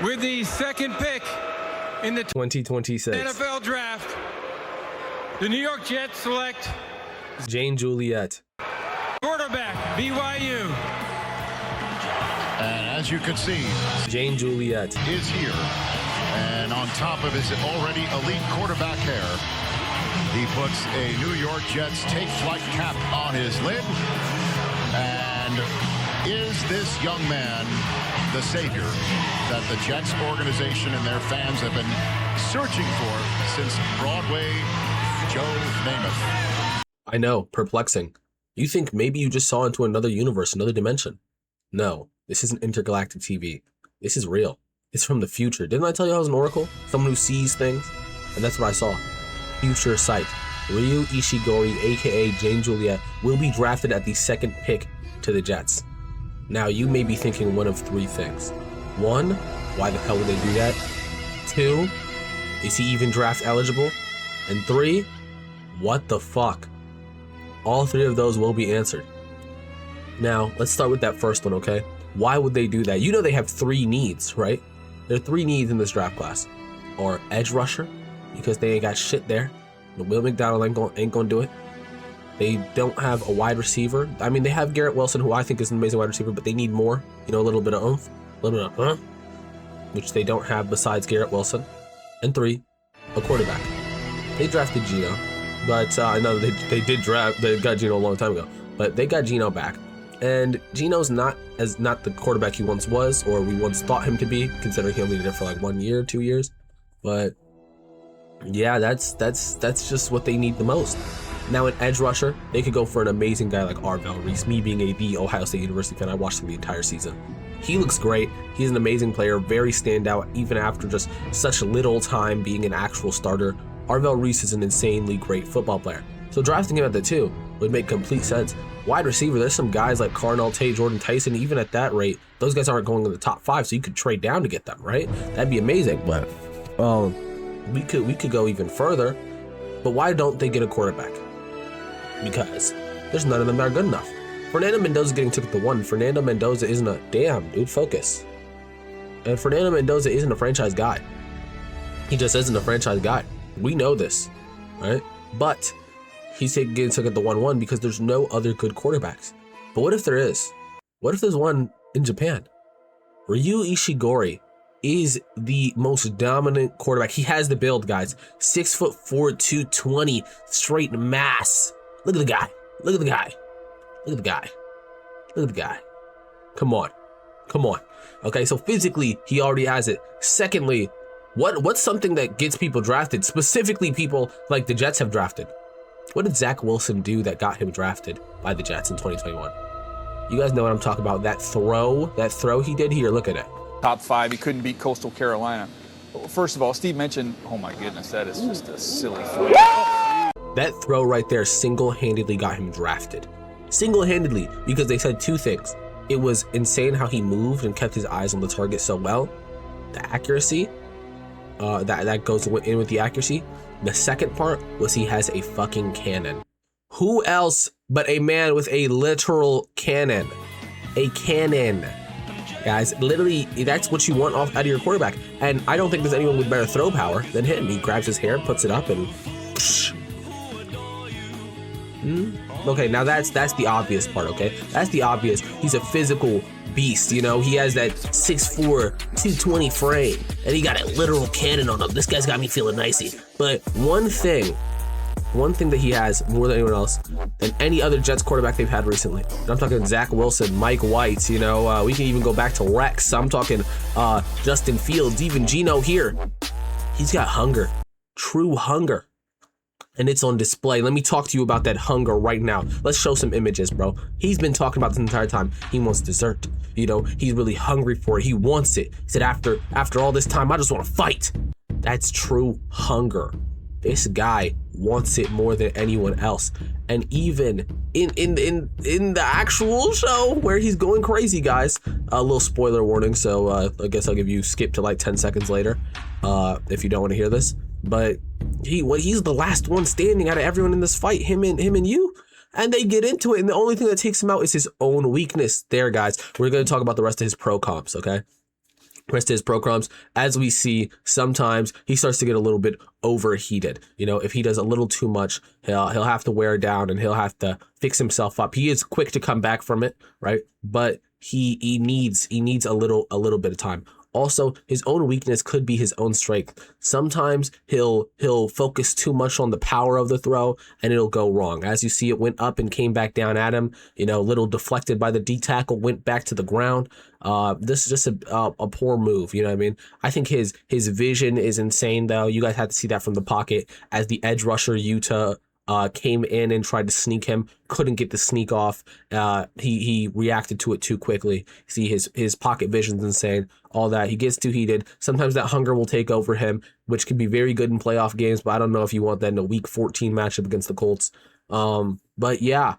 With the second pick in the 2026 NFL Draft, the New York Jets select Juliet, quarterback, BYU. And as you can see, Juliet is here. And on top of his already elite quarterback hair, he puts a New York Jets take flight cap on his lid. And is this young man the savior that the Jets organization and their fans have been searching for since Broadway Joe Namath? I know, perplexing. You think maybe you just saw into another universe, another dimension. No, this isn't intergalactic TV. This is real. It's from the future. Didn't I tell you I was an oracle? Someone who sees things? And that's what I saw. Future sight. Ryu Ishigori, aka Jane Juliet, will be drafted at the second pick to the Jets. Now, you may be thinking one of three things. One, why the hell would they do that? Two, is he even draft eligible? And three, what the fuck? All three of those will be answered. Now, let's start with that first one, okay? Why would they do that? You know they have three needs, right? There are three needs in this draft class. Or edge rusher, because they ain't got shit there. Will McDonald ain't gonna do it. They don't have a wide receiver. I mean, they have Garrett Wilson, who I think is an amazing wide receiver, but they need more. You know, a little bit of oomph, a little bit of which they don't have besides Garrett Wilson. And three, a quarterback. They drafted Geno, but I know they got Geno a long time ago, but they got Geno back. And Geno's not the quarterback he once was, or we once thought him to be, considering he only did it for like 1 year, 2 years. But yeah, that's just what they need the most. Now, an edge rusher, they could go for an amazing guy like Arvell Reese. Me being the Ohio State University fan, I watched him the entire season. He looks great. He's an amazing player, very standout, even after just such little time being an actual starter. Arvell Reese is an insanely great football player. So drafting him at the 2 would make complete sense. Wide receiver, there's some guys like Carnell Tate, Jordan Tyson, even at that rate, those guys aren't going in the top 5, so you could trade down to get them, right? That'd be amazing. But we could go even further. But why don't they get a quarterback? Because there's none of them that are good enough. Fernando Mendoza getting took at the 1. Fernando Mendoza isn't a damn dude. Focus. And Fernando Mendoza isn't a franchise guy. He just isn't a franchise guy. We know this, right? But he's getting took at the 1-1 because there's no other good quarterbacks. But what if there is? What if there's one in Japan? Ryu Ishigori is the most dominant quarterback. He has the build, guys. 6'4", 220, straight mass. Look at the guy. Look at the guy. Look at the guy. Look at the guy. Come on. Come on. Okay, so physically, he already has it. Secondly, what's something that gets people drafted? Specifically, people like the Jets have drafted. What did Zach Wilson do that got him drafted by the Jets in 2021? You guys know what I'm talking about. That throw he did here. Look at it. Top 5, he couldn't beat Coastal Carolina. First of all, Steve mentioned, oh my goodness, that is just a silly throw. That throw right there single-handedly got him drafted. Single-handedly, because they said 2 things. It was insane how he moved and kept his eyes on the target so well. The accuracy, that goes in with the accuracy. The second part was he has a fucking cannon. Who else but a man with a literal cannon? A cannon. Guys, literally, that's what you want out of your quarterback. And I don't think there's anyone with better throw power than him. He grabs his hair, puts it up, and... Okay, now that's the obvious part, okay? That's the obvious. He's a physical beast, you know? He has that 6'4", 220 frame, and he got a literal cannon on him. This guy's got me feeling nicey. But one thing that he has more than anyone else than any other Jets quarterback they've had recently. And I'm talking Zach Wilson, Mike White, you know, we can even go back to Rex. I'm talking Justin Fields, even Geno here. He's got hunger, true hunger. And it's on display. Let me talk to you about that hunger right now. Let's show some images, bro. He's been talking about this entire time. He wants dessert. You know, he's really hungry for it. He wants it. He said, after all this time, I just want to fight. That's true hunger. This guy wants it more than anyone else. And even in the actual show where he's going crazy, guys, a little spoiler warning. So I guess I'll give you skip to like 10 seconds later if you don't want to hear this. But he's the last one standing out of everyone in this fight, him and you. And they get into it, and the only thing that takes him out is his own weakness. There, guys, we're going to talk about the rest of his pro comps, okay? rest of his programs, as we see, sometimes he starts to get a little bit overheated. You know, if he does a little too much, he'll have to wear down and he'll have to fix himself up. He is quick to come back from it, right? But he needs a little bit of time. Also, his own weakness could be his own strength. Sometimes he'll focus too much on the power of the throw and it'll go wrong. As you see, it went up and came back down at him. You know, a little deflected by the D tackle, went back to the ground. This is just a poor move. You know what I mean? I think his vision is insane, though. You guys have to see that from the pocket as the edge rusher Utah came in and tried to sneak him, couldn't get the sneak off. He reacted to it too quickly. See, his pocket vision's insane. All that, he gets too heated. Sometimes that hunger will take over him, which can be very good in playoff games, but I don't know if you want that in a Week 14 matchup against the Colts. But yeah,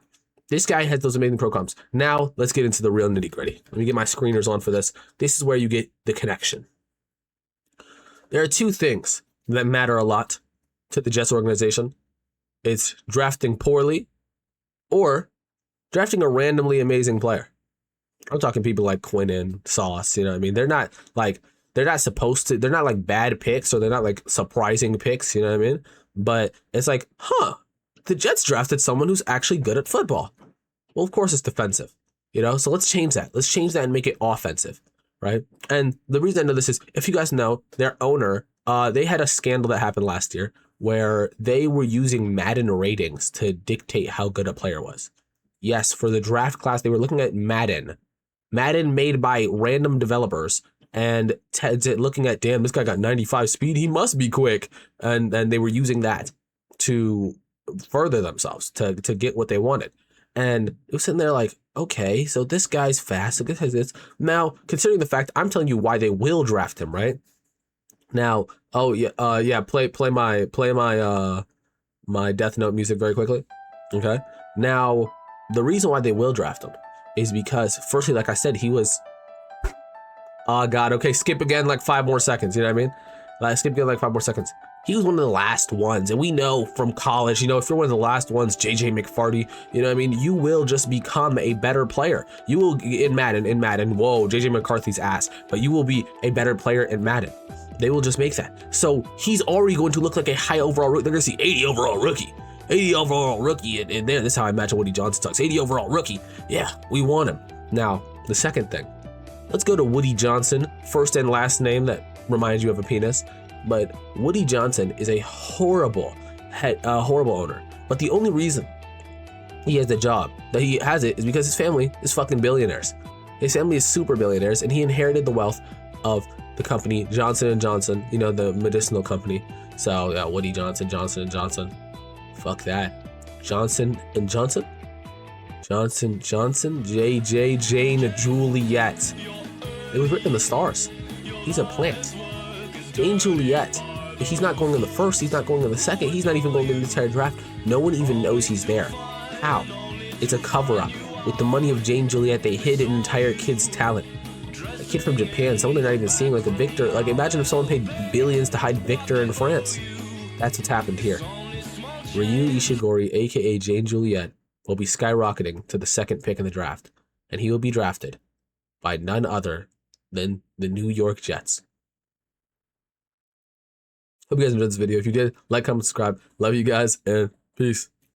this guy has those amazing pro comps. Now let's get into the real nitty gritty. Let me get my screeners on for this. This is where you get the connection. There are two things that matter a lot to the Jets organization. It's drafting poorly or drafting a randomly amazing player. I'm talking people like Quinnen, Sauce, you know what I mean? They're not like bad picks, or they're not like surprising picks, you know what I mean? But it's like, the Jets drafted someone who's actually good at football. Well, of course it's defensive, you know? So let's change that. Let's change that and make it offensive, right? And the reason I know this is, if you guys know, their owner, they had a scandal that happened last year where they were using Madden ratings to dictate how good a player was. Yes, for the draft class, they were looking at Madden made by random developers, and looking at, damn, this guy got 95 speed, he must be quick. And they were using that to further themselves, to get what they wanted. And it was sitting there like, okay, so this guy's fast, so this has this. Now, considering the fact, I'm telling you why they will draft him, right? Now, play my Death Note music very quickly. Okay. Now, the reason why they will draft him is because, firstly, like I said, he was, oh god, okay, skip again like 5 more seconds, you know what I mean? Like, skip again like 5 more seconds. He was one of the last ones, and we know from college, you know, if you're one of the last ones, JJ McFarty, you know what I mean? You will just become a better player. You will, in Madden, whoa, JJ McCarthy's ass, but you will be a better player in Madden. They will just make that. So he's already going to look like a high overall rookie. They're going to see 80 overall rookie. 80 overall rookie in there. This is how I imagine Woody Johnson talks. 80 overall rookie. Yeah, we want him. Now, the second thing. Let's go to Woody Johnson. First and last name that reminds you of a penis. But Woody Johnson is a horrible owner. But the only reason he has the job, that he has it, is because his family is fucking billionaires. His family is super billionaires, and he inherited the wealth of the company Johnson & Johnson, you know, the medicinal company. So yeah, Woody Johnson, Johnson & Johnson. Fuck that. Johnson & Johnson? Johnson, JJ, Jane, Juliet. It was written in the stars. He's a plant. Jane Juliet. If he's not going in the first, he's not going in the second, he's not even going in the entire draft. No one even knows he's there. How? It's a cover-up. With the money of Jane Juliet, they hid an entire kid's talent. A kid from Japan, someone they're not even seeing, like a Victor. Like, imagine if someone paid billions to hide Victor in France. That's what's happened here. Ryu Ishigori, aka Jane Juliet, will be skyrocketing to the second pick in the draft, and he will be drafted by none other than the New York Jets. Hope you guys enjoyed this video. If you did, like, comment, subscribe. Love you guys, and peace.